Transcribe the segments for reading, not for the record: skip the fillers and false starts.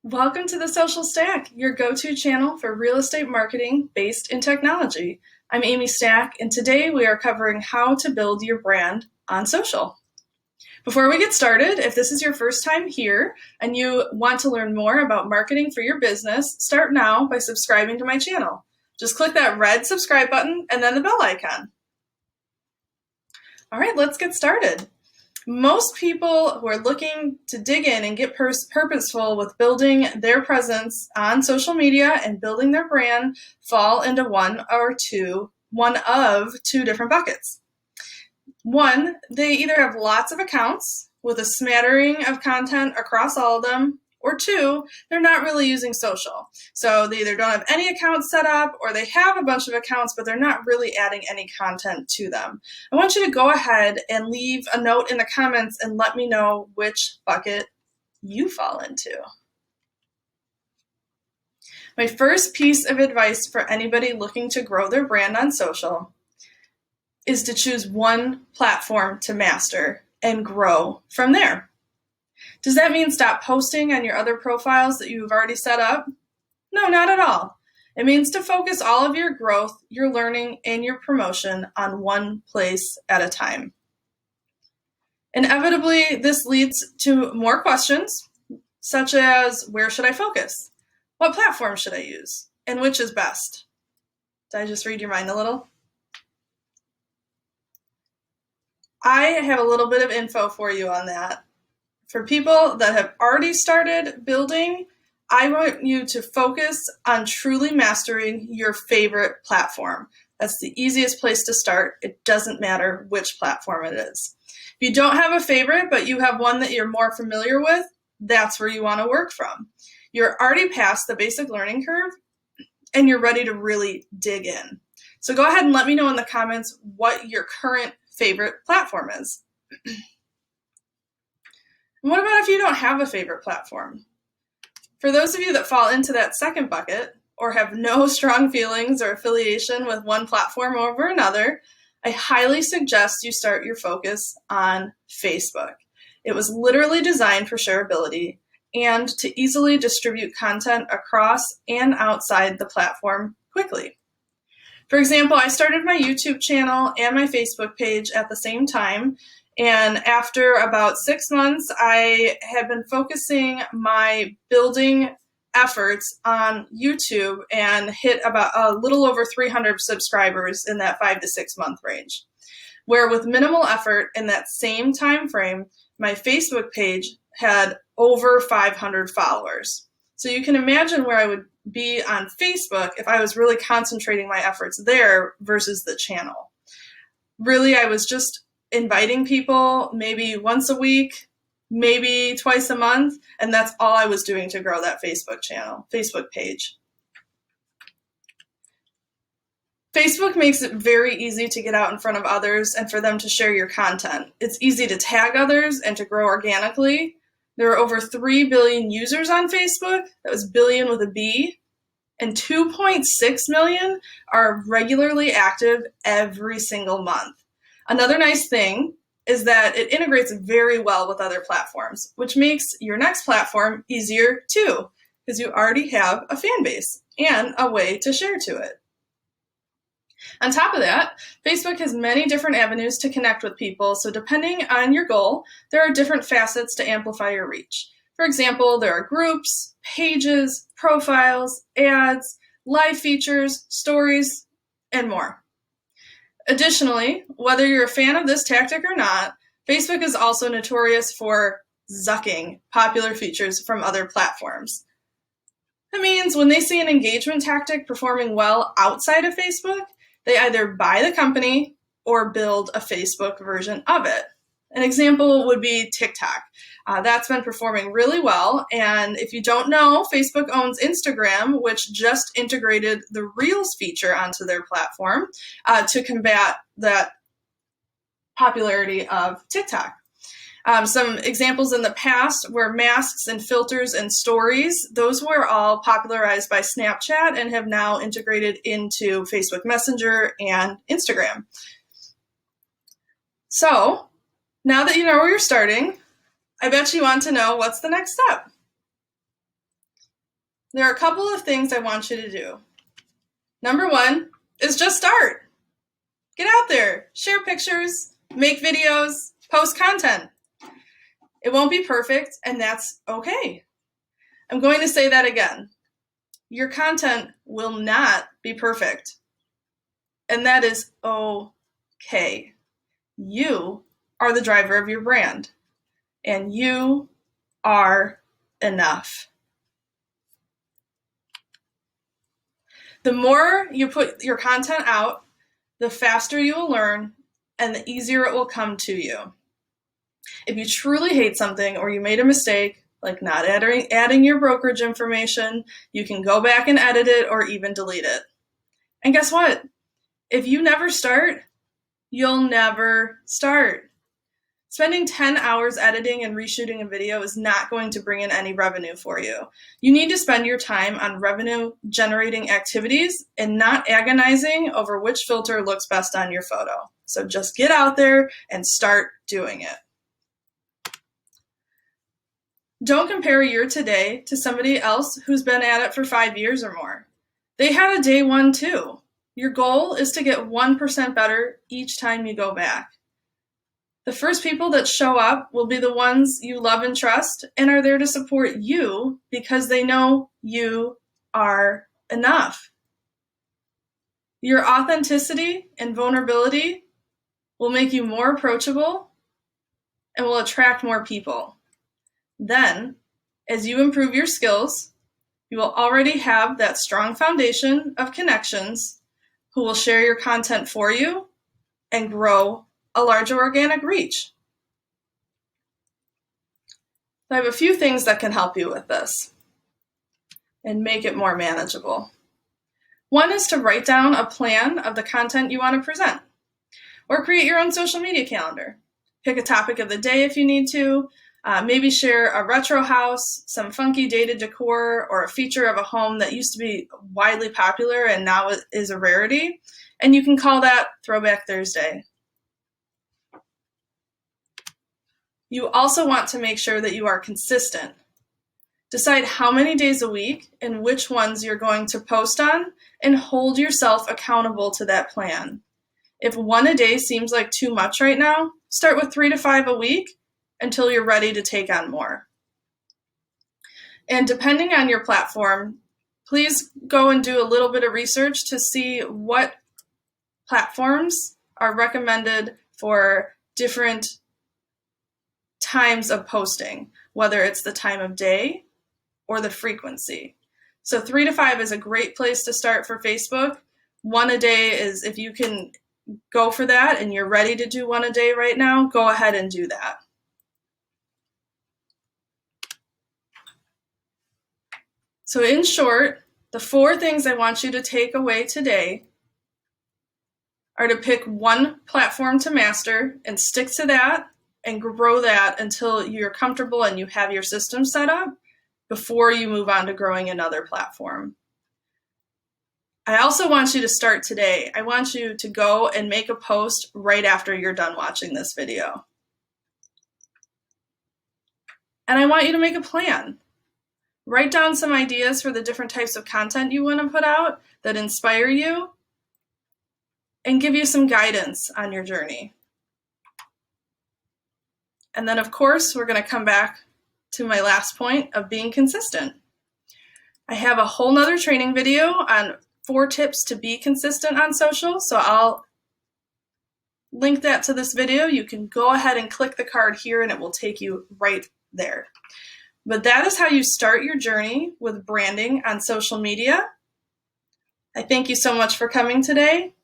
Welcome to the Social Stack, your go-to channel for real estate marketing based in technology. I'm Amy Stack, and today we are covering how to build your brand on social. Before we get started, if this is your first time here and you want to learn more about marketing for your business, start now by subscribing to my channel. Just click that red subscribe button and then the bell icon. All right, let's get started. Most people who are looking to dig in and get purposeful with building their presence on social media and building their brand fall into one of two different buckets. One, they either have lots of accounts with a smattering of content across all of them, or two, they're not really using social. So they either don't have any accounts set up or they have a bunch of accounts, but they're not really adding any content to them. I want you to go ahead and leave a note in the comments and let me know which bucket you fall into. My first piece of advice for anybody looking to grow their brand on social is to choose one platform to master and grow from there. Does that mean stop posting on your other profiles that you've already set up? No, not at all. It means to focus all of your growth, your learning, and your promotion on one place at a time. Inevitably, this leads to more questions, such as, where should I focus? What platform should I use? And which is best? Did I just read your mind a little? I have a little bit of info for you on that. For people that have already started building, I want you to focus on truly mastering your favorite platform. That's the easiest place to start. It doesn't matter which platform it is. If you don't have a favorite, but you have one that you're more familiar with, that's where you want to work from. You're already past the basic learning curve, and you're ready to really dig in. So go ahead and let me know in the comments what your current favorite platform is. What about if you don't have a favorite platform? For those of you that fall into that second bucket or have no strong feelings or affiliation with one platform over another, I highly suggest you start your focus on Facebook. It was literally designed for shareability and to easily distribute content across and outside the platform quickly. For example, I started my YouTube channel and my Facebook page at the same time. And after about 6 months, I had been focusing my building efforts on YouTube and hit about a little over 300 subscribers in that 5 to 6 month range. Where with minimal effort in that same time frame, my Facebook page had over 500 followers. So you can imagine where I would be on Facebook if I was really concentrating my efforts there versus the channel. Really, I was just inviting people maybe once a week, maybe twice a month, and that's all I was doing to grow that Facebook page. Facebook makes it very easy to get out in front of others and for them to share your content. It's easy to tag others and to grow organically. There are over 3 billion users on Facebook. That was billion with a B. And 2.6 million are regularly active every single month. Another nice thing is that it integrates very well with other platforms, which makes your next platform easier too, because you already have a fan base and a way to share to it. On top of that, Facebook has many different avenues to connect with people, so depending on your goal, there are different facets to amplify your reach. For example, there are groups, pages, profiles, ads, live features, stories, and more. Additionally, whether you're a fan of this tactic or not, Facebook is also notorious for zucking popular features from other platforms. That means when they see an engagement tactic performing well outside of Facebook, they either buy the company or build a Facebook version of it. An example would be TikTok. That's been performing really well. And if you don't know, Facebook owns Instagram, which just integrated the Reels feature onto their platform to combat that popularity of TikTok. Some examples in the past were masks and filters and stories. Those were all popularized by Snapchat and have now integrated into Facebook Messenger and Instagram. So now that you know where you're starting, I bet you want to know what's the next step. There are a couple of things I want you to do. Number one is just start. Get out there, share pictures, make videos, post content. It won't be perfect, and that's okay. I'm going to say that again. Your content will not be perfect, and that is okay. You are the driver of your brand, and you are enough. The more you put your content out, the faster you will learn and the easier it will come to you. If you truly hate something or you made a mistake, like not adding your brokerage information, you can go back and edit it or even delete it. And guess what? If you never start, you'll never start. Spending 10 hours editing and reshooting a video is not going to bring in any revenue for you. You need to spend your time on revenue-generating activities and not agonizing over which filter looks best on your photo. So just get out there and start doing it. Don't compare your today to somebody else who's been at it for 5 years or more. They had a day one too. Your goal is to get 1% better each time you go back. The first people that show up will be the ones you love and trust and are there to support you because they know you are enough. Your authenticity and vulnerability will make you more approachable and will attract more people. Then, as you improve your skills, you will already have that strong foundation of connections who will share your content for you and grow a larger organic reach. I have a few things that can help you with this and make it more manageable. One is to write down a plan of the content you want to present, or create your own social media calendar. Pick a topic of the day if you need to. Maybe share a retro house, some funky dated decor, or a feature of a home that used to be widely popular and now is a rarity. And you can call that Throwback Thursday. You also want to make sure that you are consistent. Decide how many days a week and which ones you're going to post on, and hold yourself accountable to that plan. If 1 a day seems like too much right now, start with 3 to 5 a week until you're ready to take on more. And depending on your platform, please go and do a little bit of research to see what platforms are recommended for different times of posting, whether it's the time of day or the frequency. So 3 to 5 is a great place to start for Facebook. 1 a day is, if you can go for that and you're ready to do 1 a day right now, go ahead and do that. So in short, the 4 things I want you to take away today are to pick one platform to master and stick to that and grow that until you're comfortable and you have your system set up before you move on to growing another platform. I also want you to start today. I want you to go and make a post right after you're done watching this video. And I want you to make a plan. Write down some ideas for the different types of content you want to put out that inspire you and give you some guidance on your journey. And then, of course, we're going to come back to my last point of being consistent. I have a whole nother training video on 4 tips to be consistent on social, so I'll link that to this video. You can go ahead and click the card here and it will take you right there. But that is how you start your journey with branding on social media. I thank you so much for coming today,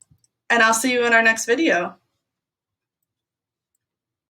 and I'll see you in our next video.